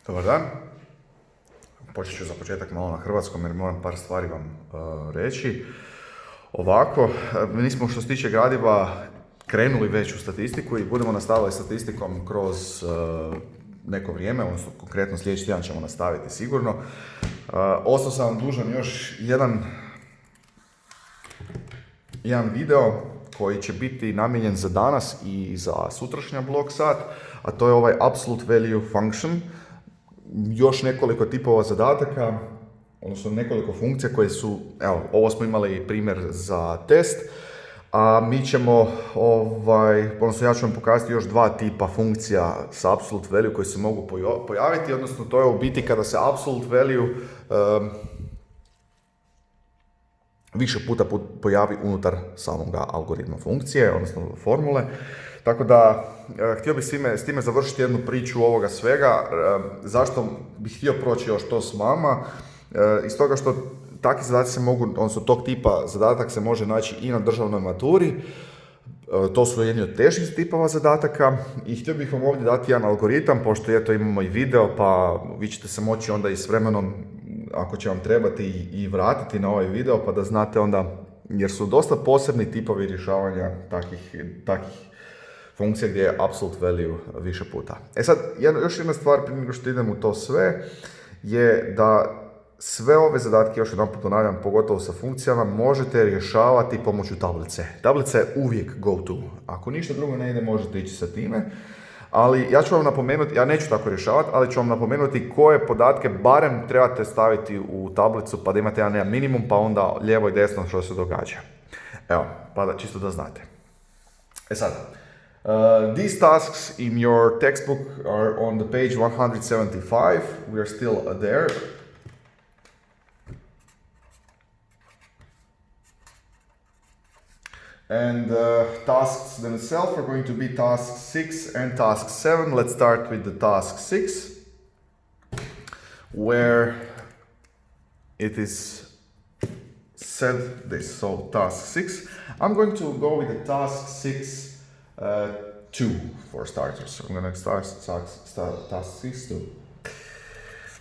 Dobar dan. Počet ću za početak malo na hrvatskom jer moram par stvari vam reći. Ovako, mi smo što se tiče gradiva krenuli već u statistiku i budemo nastavili statistikom kroz neko vrijeme, odnosno konkretno sljedeći tjedan ćemo nastaviti sigurno. Ostao sam vam dužan još jedan video koji će biti namijenjen za danas i za sutrašnja blog sat, a to je ovaj absolute value function. Još nekoliko tipova zadataka, odnosno nekoliko funkcija koje su, evo, ovo smo imali primjer za test, a mi ćemo, odnosno ja ću vam pokazati još dva tipa funkcija sa absolute value koji se mogu pojaviti, odnosno to je u biti kada se absolute value više puta pojavi unutar samoga algoritma funkcije, odnosno formule. Tako da, htio bih s time završiti jednu priču ovoga svega. Zašto bih htio proći još to s vama? Iz toga što takvi zadaci se mogu, odnosno tog tipa zadatak se može naći i na državnoj maturi. To su jedni od težih tipova zadataka i htio bih vam ovdje dati jedan algoritam, pošto eto imamo i video, pa vi ćete se moći onda i s vremenom, ako će vam trebati, i vratiti na ovaj video, pa da znate onda, jer su dosta posebni tipovi rješavanja takih funkcija gdje je absolute value više puta. E sad, još jedna stvar prije nego što idem u to sve, je da sve ove zadatke, još jedan put ponavljam, pogotovo sa funkcijama, možete rješavati pomoću tablice. Tablica je uvijek go to. Ako ništa drugo ne ide, možete ići sa time. Ali ja ću vam napomenuti, ja neću tako rješavati, ali ću vam napomenuti koje podatke barem trebate staviti u tablicu pa da imate jedan minimum, pa onda lijevo i desno što se događa. Evo, pa da čisto da znate. E sad, these tasks in your textbook are on the page 175. We are still there. And tasks themselves are going to be task 6 and task 7. Let's start with the task 6, where it is said this. So task 6. I'm going to go with the task 6 2 for starters. So I'm going to start task 6 2,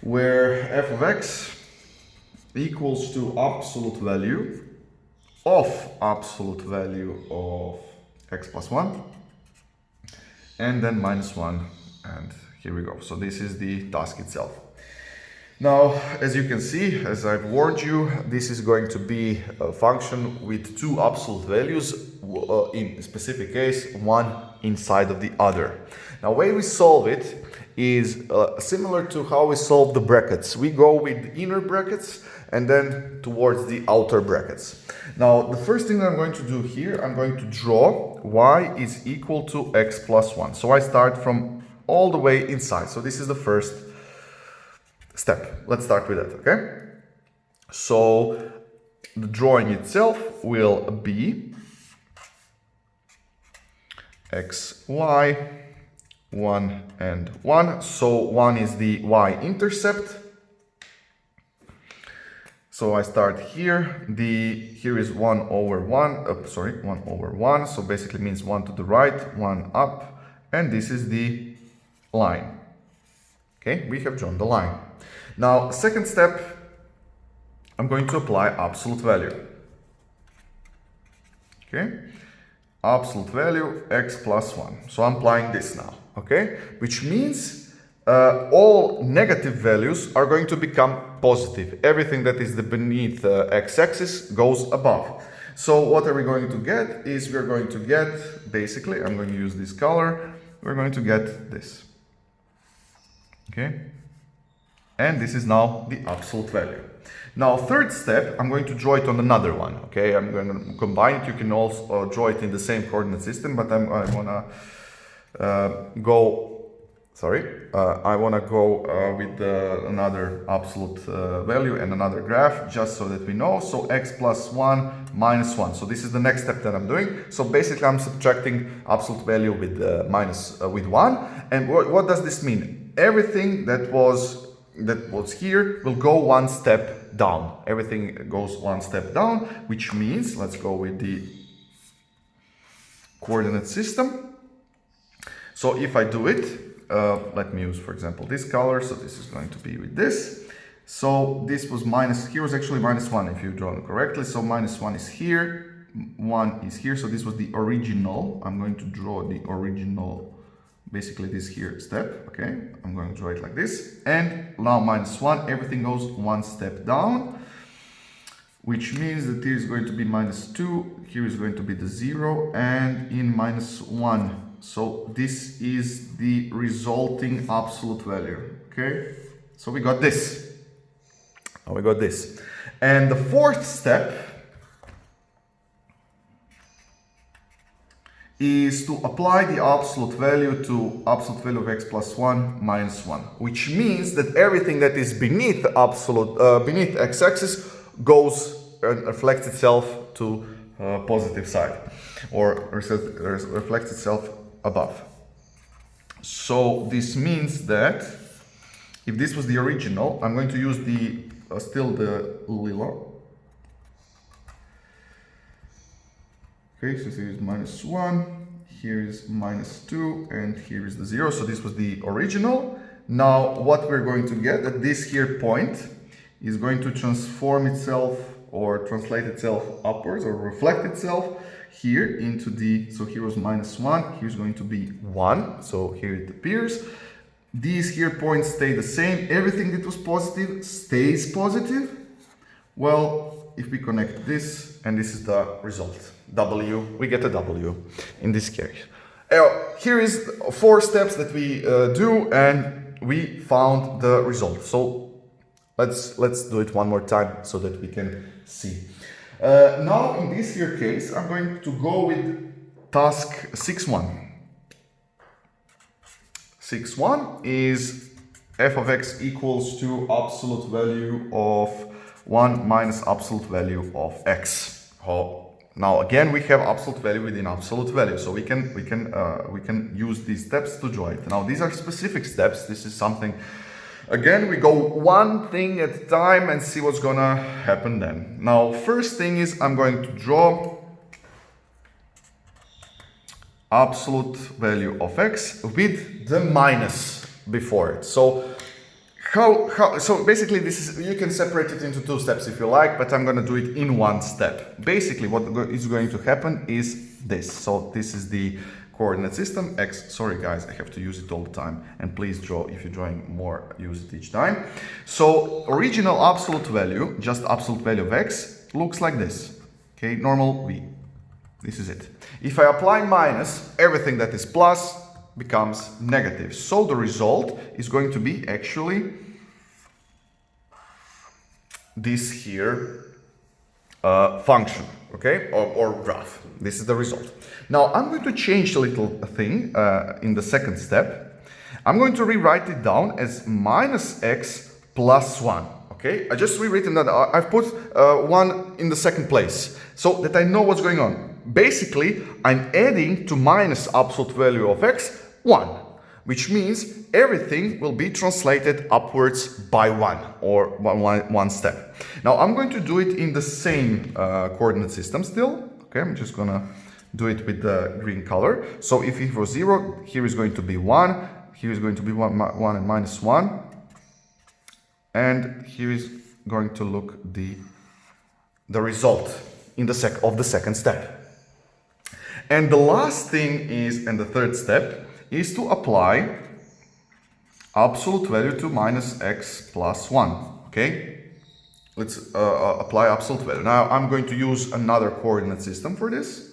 where f of x equals to absolute value of absolute value of x plus 1, and then minus 1, and here we go. So this is the task itself. Now, as you can see, as I've warned you, this is going to be a function with two absolute values, in a specific case, one inside of the other. Now, the way we solve it is similar to how we solve the brackets. We go with inner brackets and then towards the outer brackets. Now, the first thing that I'm going to do here, I'm going to draw y is equal to x plus 1. So I start from all the way inside. So this is the first step. Let's start with that, okay? So the drawing itself will be x, y, 1 and 1. So 1 is the y-intercept. So I start here. Here is 1 over 1. 1 over 1. So basically means 1 to the right, 1 up, and this is the line. Okay, we have drawn the line. Now, second step, I'm going to apply absolute value. Okay, absolute value x plus 1. So I'm applying this now. Okay, which means all negative values are going to become positive. Everything that is beneath x-axis goes above. So what are we going to get is we're going to get, basically, I'm going to use this color, we're going to get this. Okay? And this is now the absolute value. Now, third step, I'm going to draw it on another one. Okay? I'm going to combine it. You can also draw it in the same coordinate system, but I want to go with another absolute value and another graph, just so that we know. So x plus 1 minus 1. So this is the next step that I'm doing. So basically I'm subtracting absolute value with with 1. And what does this mean? Everything that was here will go one step down. Everything goes one step down, which means, let's go with the coordinate system. So if I do it, let me use, for example, this color. So this is going to be with this. So this was minus, here was actually -1 if you draw it correctly. So -1 is here, 1 is here. So this was the original. I'm going to draw the original, basically this here step. Okay, I'm going to draw it like this. And now -1, everything goes one step down, which means that here is going to be -2, here is going to be the 0, and in -1. So this is the resulting absolute value. Okay, so we got this. Now we got this. And the fourth step is to apply the absolute value to absolute value of x plus 1 minus 1, which means that everything that is beneath the absolute, beneath x-axis goes and reflects itself to positive side, or reflects itself above. So this means that if this was the original, I'm going to use the still the lila. Okay, so here is -1, here is -2, and here is the 0. So this was the original. Now what we're going to get at this here point is going to transform itself or translate itself upwards or reflect itself here into the, so here was -1, here's going to be 1, so here it appears. These here points stay the same, everything that was positive stays positive. Well, if we connect this, and this is the result, W, we get a W in this case. Here is 4 steps that we do, and we found the result. So let's do it one more time so that we can see. Now in this here case, I'm going to go with task 6.1. 6.1 is f of x equals to absolute value of 1 minus absolute value of x. Now again, we have absolute value within absolute value, so we can use these steps to draw it. Now these are specific steps. This is something. Again, we go one thing at a time and see what's gonna happen then. Now, first thing is I'm going to draw absolute value of x with the minus before it. So so basically this is, you can separate it into 2 steps if you like, but I'm gonna do it in one step. Basically what is going to happen is this. So this is the coordinate system x. Sorry guys, I have to use it all the time, and please draw, if you're drawing more, use it each time. So original absolute value, just absolute value of x, looks like this. Okay, normal v. This is it. If I apply minus, everything that is plus becomes negative. So the result is going to be actually this here function, okay, or graph. This is the result. Now I'm going to change a little thing in the second step. I'm going to rewrite it down as minus x plus 1. Okay, I just rewritten that. I've put 1 in the second place so that I know what's going on. Basically, I'm adding to minus absolute value of x 1, which means everything will be translated upwards by 1, or one step. Now I'm going to do it in the same coordinate system still. Okay, I'm just gonna do it with the green color. So if it was 0, here is going to be 1, here is going to be 1 and minus 1, and here is going to look the result in the second step. And the last thing is, and the third step, is to apply absolute value to minus x plus 1. Okay, let's apply absolute value. Now I'm going to use another coordinate system for this.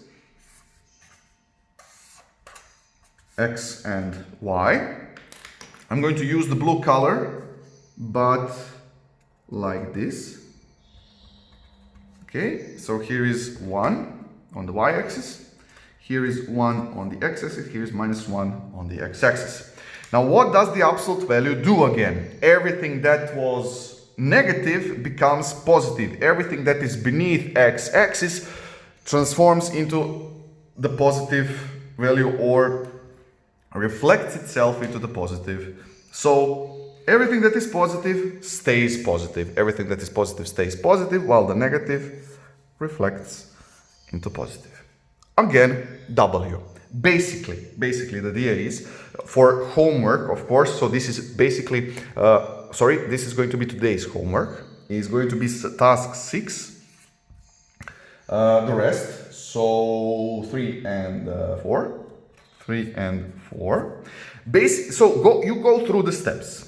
X and y. I'm going to use the blue color, but like this. Okay, so here is 1 on the y-axis. Here is 1 on the x-axis, here is minus 1 on the x-axis. Now what does the absolute value do again? Everything that was negative becomes positive. Everything that is beneath x-axis transforms into the positive value or reflects itself into the positive. So everything that is positive stays positive. Everything that is positive stays positive, while the negative reflects into positive. Again, W. Basically the idea is for homework, of course, so this is basically, this is going to be today's homework, is going to be task 6, the rest, so 3 and 4, 3 and 4. So you go through the steps.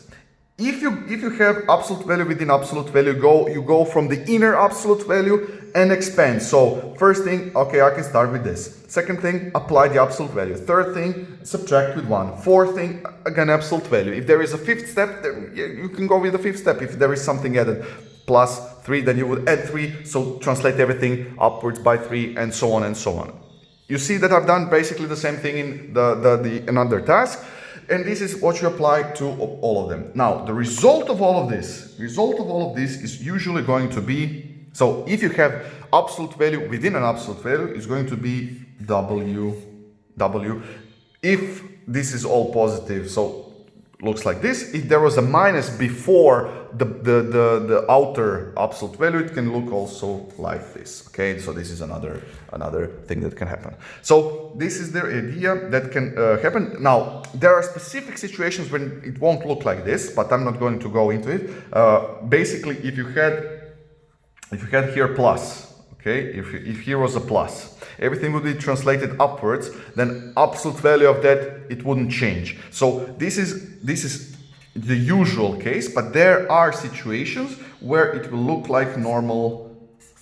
If you have absolute value within absolute value, you go from the inner absolute value and expand. So first thing, okay, I can start with this. Second thing, apply the absolute value. Third thing, subtract with 1. Fourth thing, again, absolute value. If there is a fifth step, you can go with the fifth step. If there is something added plus 3, then you would add 3. So translate everything upwards by 3 and so on and so on. You see that I've done basically the same thing in another task. And this is what you apply to all of them. Now, the result of all of this is usually going to be, so if you have absolute value within an absolute value, it's going to be W. If this is all positive, so looks like this. If there was a minus before the outer absolute value, it can look also like this. Okay, so this is another thing that can happen. So this is the idea that can happen. Now there are specific situations when it won't look like this, but I'm not going to go into it. Basically, if you had here plus, okay, if here was a plus, everything would be translated upwards, then absolute value of that, it wouldn't change. So this is the usual case, but there are situations where it will look like normal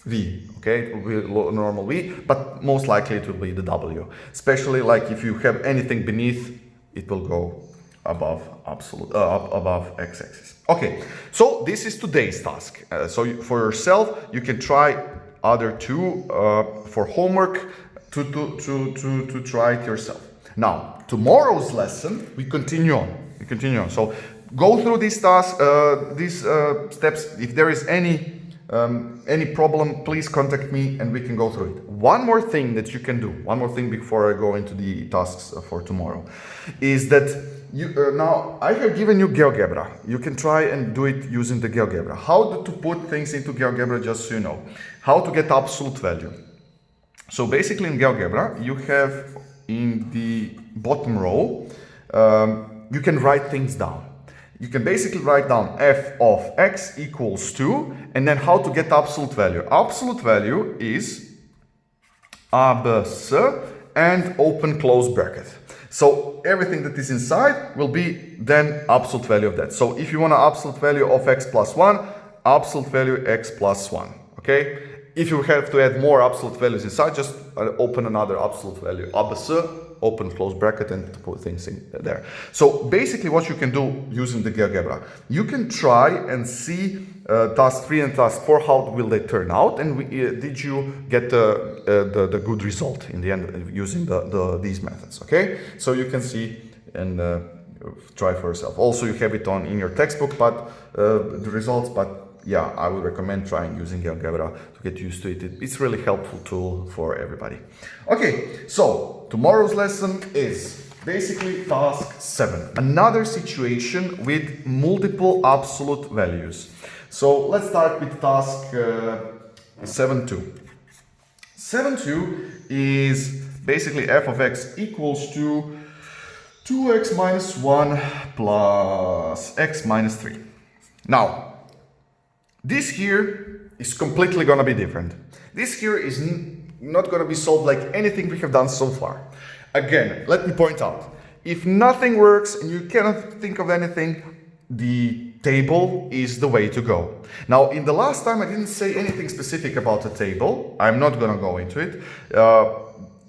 V, okay, it will be normal V, but most likely it will be the W, especially like if you have anything beneath, it will go above above x-axis. Okay, so this is today's task. So for yourself, you can try other two for homework to try it yourself. Now, tomorrow's lesson, we continue on. So go through these tasks, these steps. If there is any problem, please contact me and we can go through it. One more thing that you can do, one more thing before I go into the tasks for tomorrow, is that now I have given you GeoGebra. You can try and do it using the GeoGebra. How to put things into GeoGebra, just so you know. How to get absolute value. So basically in GeoGebra, you have in the bottom row, you can write things down. You can basically write down f of x equals 2, and then how to get absolute value. Absolute value is ABC and open close bracket. So everything that is inside will be then absolute value of that. So if you want an absolute value of x plus 1, absolute value x plus 1, okay? If you have to add more absolute values inside, just open another absolute value, ABC, open close bracket, and put things in there. So basically what you can do using the GeoGebra, you can try and see task 3 and task 4, how will they turn out, and did you get the good result in the end using these methods, okay? So you can see and try for yourself. Also, you have it in your textbook, but the results, but yeah, I would recommend trying using GeoGebra to get used to it. It's really helpful tool for everybody. Okay, so tomorrow's lesson is basically task 7. Another situation with multiple absolute values. So let's start with task 7.2. 7.2 is basically f of x equals to 2x minus 1 plus x minus 3. Now, this here is completely going to be different. This here is not going to be solved like anything we have done so far. Again, let me point out, if nothing works and you cannot think of anything, the table is the way to go. Now, in the last time I didn't say anything specific about the table. I'm not going to go into it.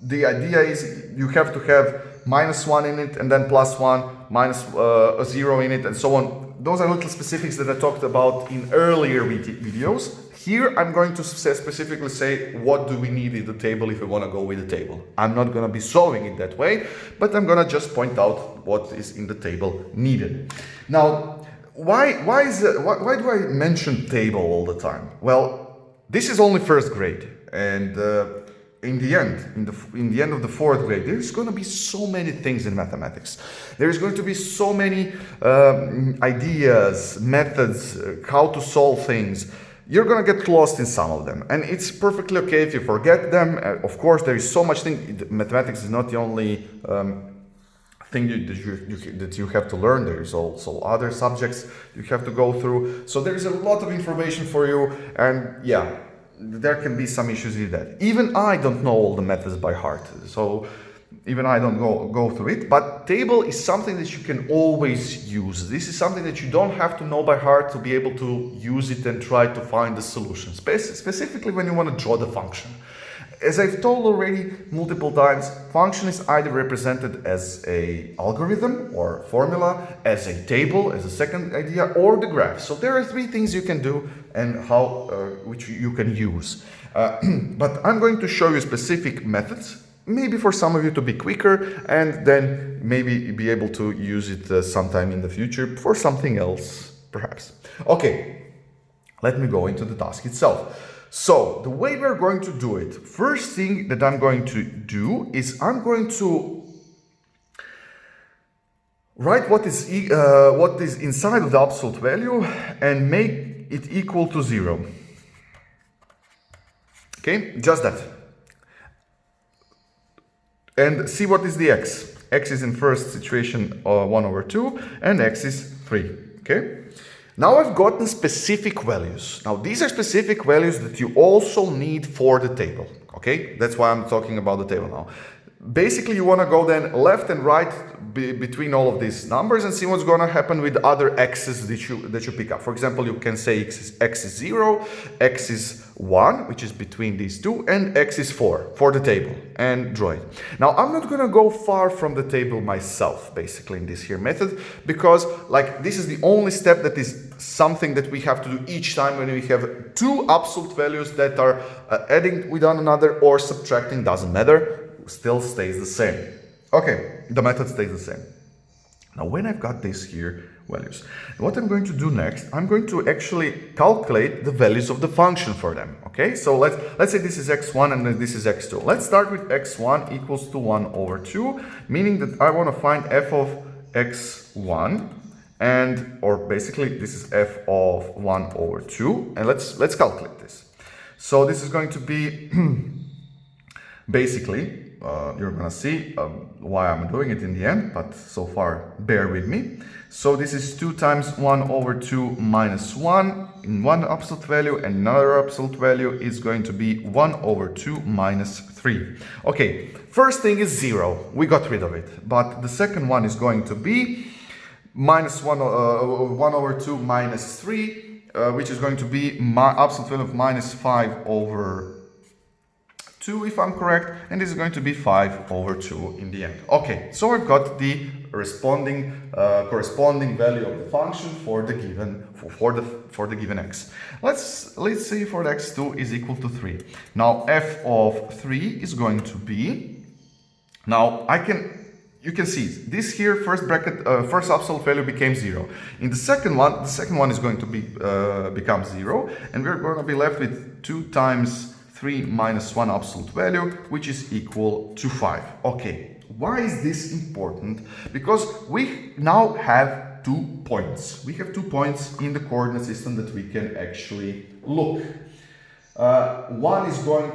The idea is you have to have minus 1 in it and then plus 1, minus a 0 in it and so on. Those are little specifics that I talked about in earlier videos. Here I'm going to specifically say what do we need in the table if we want to go with the table. I'm not going to be solving it that way, but I'm going to just point out what is in the table needed. Now, why do I mention table all the time? Well, this is only first grade, and in the end of the fourth grade, there's going to be so many things in mathematics. There's going to be so many ideas, methods, how to solve things. you're gonna get lost in some of them, and it's perfectly okay if you forget them. Of course, there is so much thing. Mathematics is not the only thing that you have to learn. There is also other subjects you have to go through. So there is a lot of information for you, and yeah, there can be some issues with that. Even I don't know all the methods by heart, so even I don't go through it. But table is something that you can always use. This is something that you don't have to know by heart to be able to use it and try to find the solution, specifically when you want to draw the function. As I've told already multiple times, function is either represented as a algorithm or formula, as a table, as a second idea, or the graph. So there are three things you can do and which you can use. But I'm going to show you specific methods, maybe for some of you to be quicker, and then maybe be able to use it sometime in the future for something else, perhaps. Okay, let me go into the task itself. So the way we're going to do it, first thing that I'm going to do is I'm going to write what is inside of the absolute value and make it equal to 0. Okay, just that. And see what is the x. X is in first situation 1/2 and x is 3. Okay. Now I've gotten specific values. Now these are specific values that you also need for the table. Okay, that's why I'm talking about the table now. Basically, you want to go then left and right between all of these numbers and see what's going to happen with other x's that you pick up. For example, you can say x is 0, x is 1, which is between these two, and x is 4 for the table, and draw it. Now, I'm not going to go far from the table myself, basically, in this here method, because like this is the only step that is something that we have to do each time when we have two absolute values that are adding with one another or subtracting, doesn't matter. Still stays the same. Okay, the method stays the same. Now when I've got these here values, what I'm going to do next, I'm going to actually calculate the values of the function for them. Okay, so let's say this is x1 and then this is x2. Let's start with x1 equals to 1/2, meaning that I want to find f of x1, and or basically this is f of 1/2, and let's calculate this. So this is going to be basically, you're gonna see why I'm doing it in the end, but so far bear with me. So this is 2 times 1/2 minus 1 in one absolute value, and another absolute value is going to be 1/2 minus 3. Okay, first thing is 0, we got rid of it, but the second one is going to be minus 1/2 minus 3, which is going to be my absolute value of minus 5/2, if I'm correct, and this is going to be 5/2 in the end. Okay, so I've got the corresponding value of the function for the given for the given x. Let's say for the x2 is equal to 3. Now f of 3 is going to be, now you can see this here first bracket, first absolute value became 0. In the second one is going to be become 0, and we're going to be left with 2 times 3 minus 1 absolute value, which is equal to 5. Okay, why is this important? Because we now have 2 points. We have 2 points in the coordinate system that we can actually look. One is going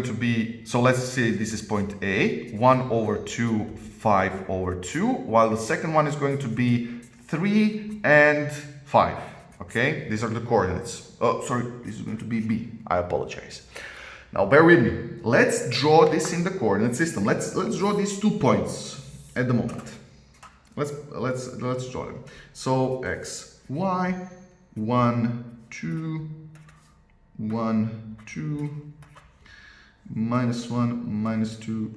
to be, so let's say this is point A, 1/2, 5/2, while the second one is going to be 3 and 5. Okay, these are the coordinates. Oh, sorry, this is going to be B. I apologize. Now bear with me. Let's draw this in the coordinate system. Let's draw these 2 points at the moment. Let's draw them. So x, y, 1, 2, 1, 2, minus 1, minus 2,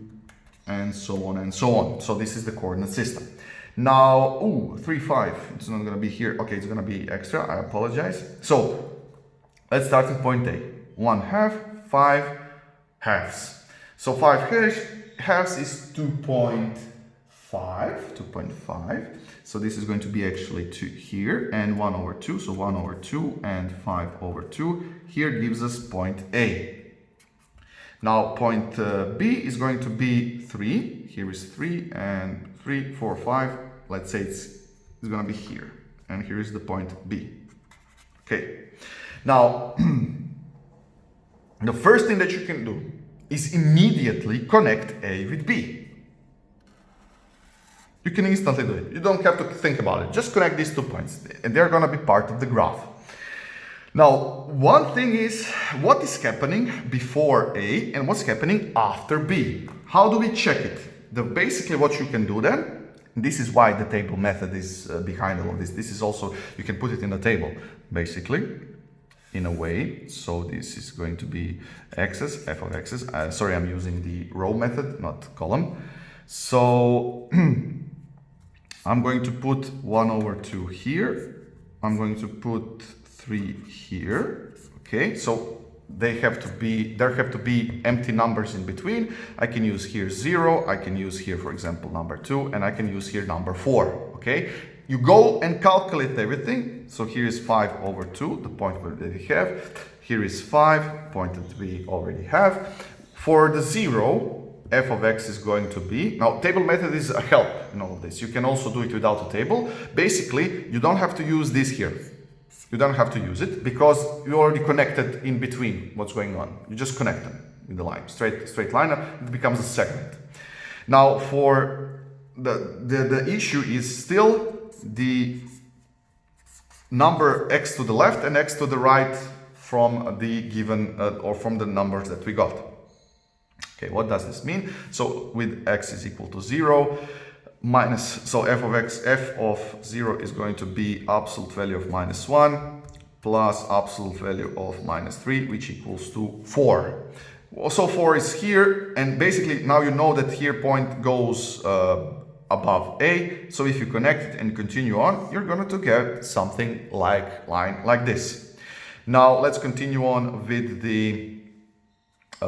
and so on and so on. So this is the coordinate system. Now, 3, 5, it's not going to be here. Okay, it's going to be extra, I apologize. So, let's start at point A. 1/2, 5 halves. So 5 halves is 2.5. So this is going to be actually 2 here and 1/2. So 1/2 and 5/2 here gives us point A. Now point B is going to be 3. Here is 3 and 3, 4, 5. Let's say it's going to be here. And here is the point B. Okay, now the first thing that you can do is immediately connect A with B. You can instantly do it. You don't have to think about it. Just connect these 2 points and they're going to be part of the graph. Now, one thing is what is happening before A and what's happening after B. How do we check it? Basically what you can do then, this is why the table method is behind all of this. This is also, you can put it in a table, basically, in a way. So this is going to be x's, f of x's. Sorry, I'm using the row method, not column. So I'm going to put 1 over 2 here. I'm going to put 3 here. Okay, so there have to be empty numbers in between. I can use here 0, I can use here, for example, number 2, and I can use here number 4. Okay, you go and calculate everything. So here is 5 over 2, the point that we have. Here is 5, point that we already have. For the 0, f of x is going to be, now table method is a help in all of this. You can also do it without a table. Basically, you don't have to use this here. You don't have to use it because you already connected in between what's going on. You just connect them in the line, straight line, it becomes a segment. Now for the issue is still the number x to the left and x to the right from the given or from the numbers that we got. Okay, what does this mean? So with x is equal to 0, minus, so f of 0 is going to be absolute value of minus 1 plus absolute value of minus 3, which equals to 4. Also 4 is here, and basically now you know that here point goes above A, so if you connect it and continue on, you're going to get something like line like this. Now let's continue on with the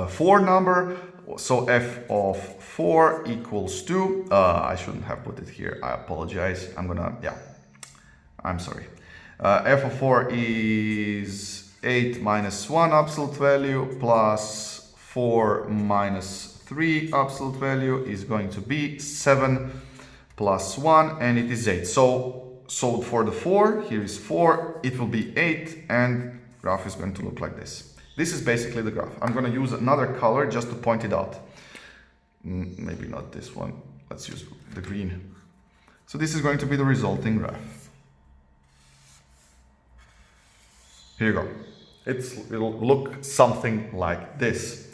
4 number. So f of 4 equals to, I shouldn't have put it here, I apologize, I'm sorry. F of 4 is 8 minus 1 absolute value plus 4 minus 3 absolute value is going to be 7 plus 1, and it is 8. So for the 4, here is 4, it will be 8, and graph is going to look like this. This is basically the graph. I'm going to use another color just to point it out. Maybe not this one. Let's use the green. So this is going to be the resulting graph. Here you go. It'll look something like this.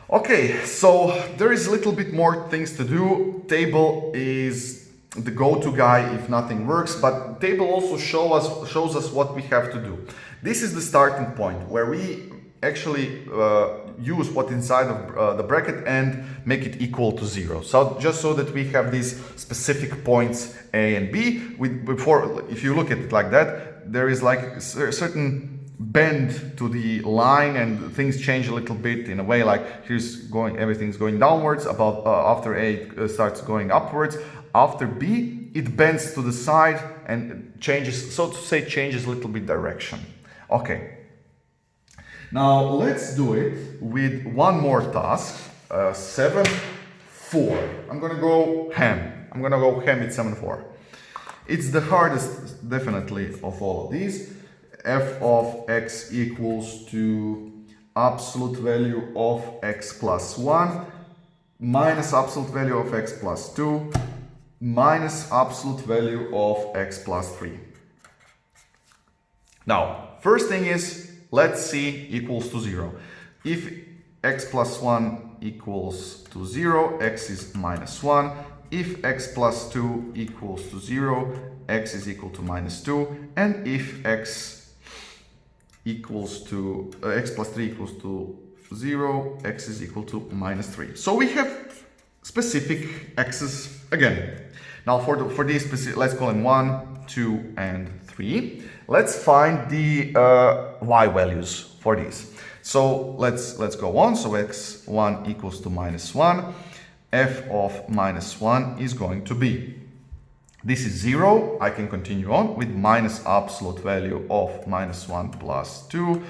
Okay, so there is a little bit more things to do. Table is the go-to guy if nothing works, but table also shows us what we have to do. This is the starting point where we actually use what's inside of the bracket and make it equal to 0. So just so that we have these specific points A and B. If you look at it like that, there is like a certain bend to the line and things change a little bit in a way like everything's going downwards, after A it starts going upwards. After B it bends to the side and changes, so to say, changes a little bit direction. Okay. Now let's do it with one more task, 7, 4. I'm gonna go ham. I'm gonna go ham with 7, 4. It's the hardest, definitely, of all of these. F of x equals to absolute value of x plus 1 minus absolute value of x plus 2 minus absolute value of x plus 3. Now, first thing is, let's see equals to 0. If x plus 1 equals to 0, x is minus 1. If x plus 2 equals to 0, x is equal to minus 2. And if x plus 3 equals to 0, x is equal to minus 3. So we have specific x's again. Now for these specific, let's call them 1, 2, and 3. Let's find the y values for these. So let's go on. So x1 equals to minus 1. F of minus 1 is going to be, this is 0. I can continue on with minus absolute value of minus 1 plus 2.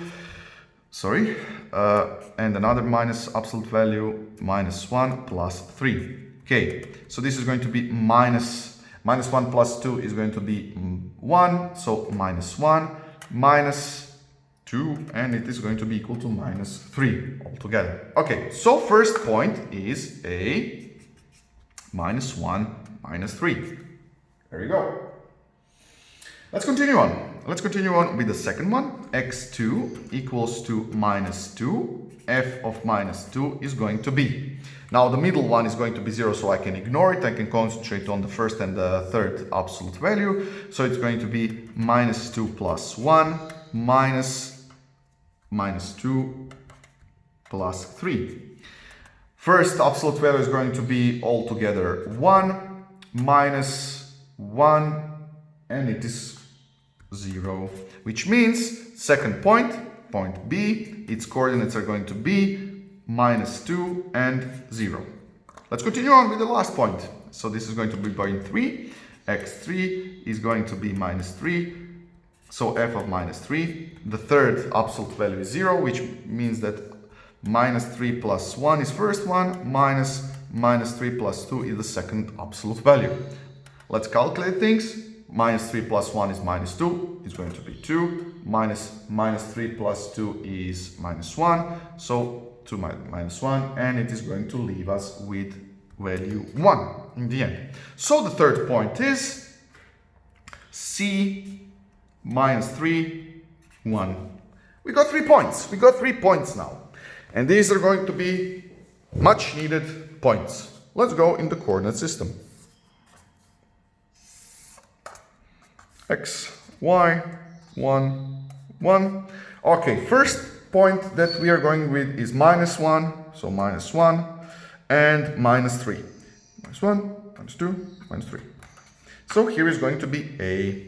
Sorry. And another minus absolute value, minus 1 plus 3. Okay. So this is going to be minus 1 plus 2 is going to be 1, so minus 1, minus 2, and it is going to be equal to minus 3 altogether. Okay, so first point is a minus 1, minus 3. There you go. Let's continue on. Let's continue on with the second one. x2 equals to minus 2. F of minus 2 is going to be. Now the middle one is going to be 0, so I can ignore it. I can concentrate on the first and the third absolute value. So it's going to be minus 2 plus 1 minus 2 plus 3. First absolute value is going to be altogether 1 minus 1, and it is 0, which means second point, point B, its coordinates are going to be minus 2 and 0. Let's continue on with the last point. So this is going to be point 3. x3 is going to be minus 3. So f of minus 3. The third absolute value is 0, which means that minus 3 plus 1 is first one, minus 3 plus 2 is the second absolute value. Let's calculate things. Minus 3 plus 1 is minus 2, it's going to be 2. Minus 3 plus 2 is minus 1, so 2 minus 1, and it is going to leave us with value 1 in the end. So the third point is C minus 3, 1. We got 3 points. We got 3 points now. And these are going to be much needed points. Let's go in the coordinate system. X, Y, 1, 1. Okay, first point that we are going with is minus 1, so minus 1, and minus 3. Minus 1, minus 2, minus 3. So here is going to be A.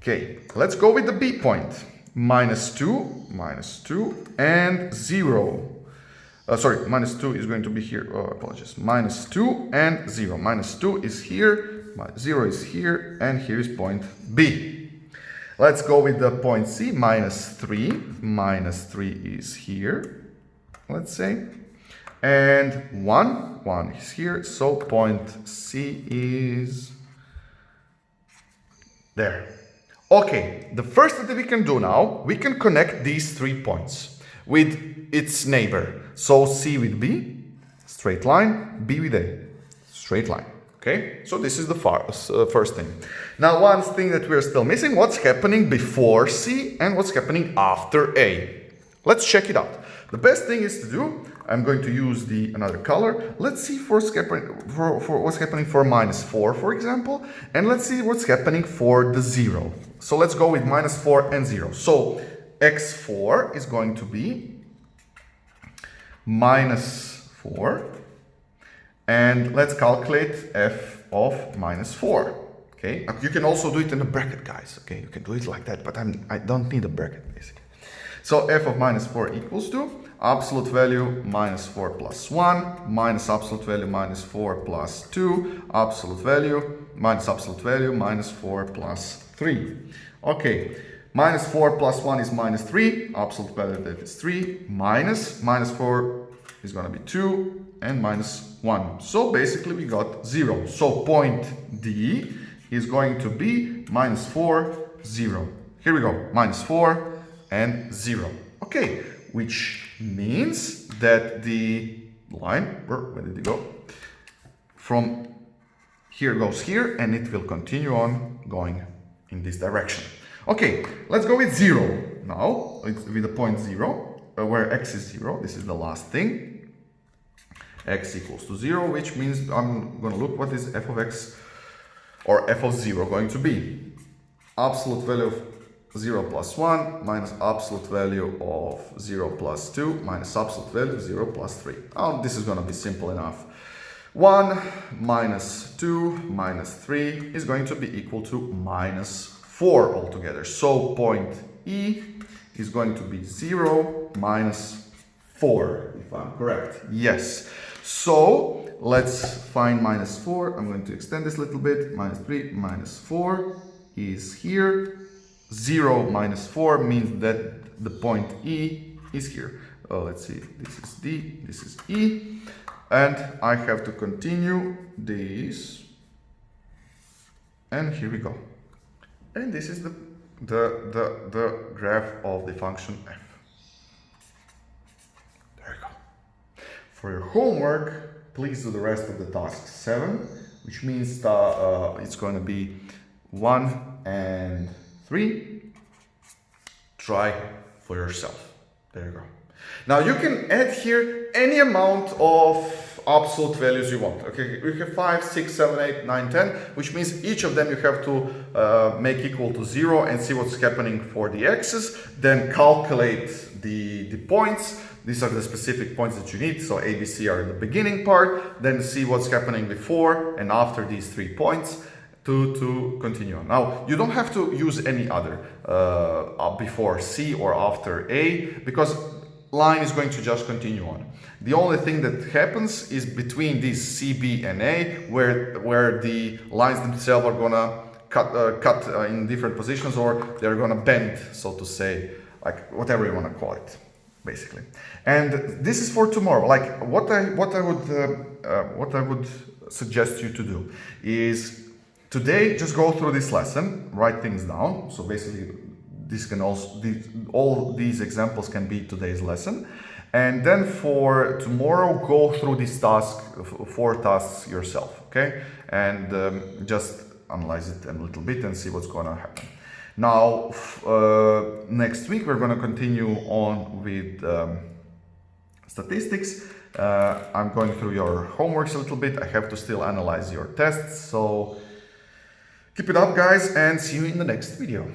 Okay, let's go with the B point. Minus 2, and 0. Sorry, minus 2 is going to be here. Oh, apologies. Minus 2 and 0. Minus 2 is here. 0 is here, and here is point B. Let's go with the point C, minus 3. Minus 3 is here, let's say. And 1 is here, so point C is there. Okay, the first that we can do now, we can connect these 3 points with its neighbor. So C with B, straight line, B with A, straight line. Okay, so this is the first thing. Now, one thing that we're still missing, what's happening before C and what's happening after A. Let's check it out. The best thing is to do, I'm going to use another color. Let's see for what's happening for minus 4, for example, and let's see what's happening for the 0. So let's go with minus 4 and 0. So x4 is going to be minus 4. And let's calculate f of minus 4. Okay, you can also do it in a bracket, guys. Okay, you can do it like that, but I don't need a bracket, basically. So f of minus 4 equals to absolute value minus 4 plus 1, minus absolute value minus 4 plus 2, absolute value minus 4 plus 3. Okay, minus 4 plus 1 is minus 3, absolute value that is 3, minus 4 is going to be 2, and minus 1. So basically we got 0. So point D is going to be minus 4, 0. Here we go, minus 4 and 0. Okay, which means that the line, where did it go? From here goes here, and it will continue on going in this direction. Okay, let's go with 0 now, with the point 0, where x is 0. This is the last thing. X equals to 0, which means I'm going to look what is f of x or f of 0 going to be. Absolute value of 0 plus 1 minus absolute value of 0 plus 2 minus absolute value of 0 plus 3. Oh, this is going to be simple enough. 1 minus 2 minus 3 is going to be equal to minus 4 altogether. So point E is going to be 0 minus 4, if I'm correct. Yes. So let's find minus 4. I'm going to extend this a little bit. Minus 3 minus 4 is here. 0 minus 4 means that the point E is here. Let's see. This is D. This is E. And I have to continue this. And here we go. and this is the graph of the function f. There you go. For your homework, please do the rest of the task 7, which means that it's going to be 1 and 3. Try for yourself. There you go. Now you can add here any amount of absolute values you want. Okay, we have 5, 6, 7, 8, 9, 10, which means each of them you have to make equal to 0 and see what's happening for the x's. Then calculate the points. These are the specific points that you need. So A, B, C are the beginning part. Then see what's happening before and after these 3 points to continue on. Now, you don't have to use any other before C or after A, because line is going to just continue on. The only thing that happens is between these C, B, and A, where the lines themselves are gonna cut in different positions, or they're gonna bend, so to say, like whatever you wanna call it, basically. And this is for tomorrow. Like what I would suggest you to do is today just go through this lesson, write things down. So basically, this can also all these examples can be today's lesson. And then for tomorrow, go through these tasks, 4 tasks yourself, okay? And just analyze it a little bit and see what's going to happen. Now, next week, we're going to continue on with statistics. I'm going through your homeworks a little bit. I have to still analyze your tests. So keep it up, guys, and see you in the next video.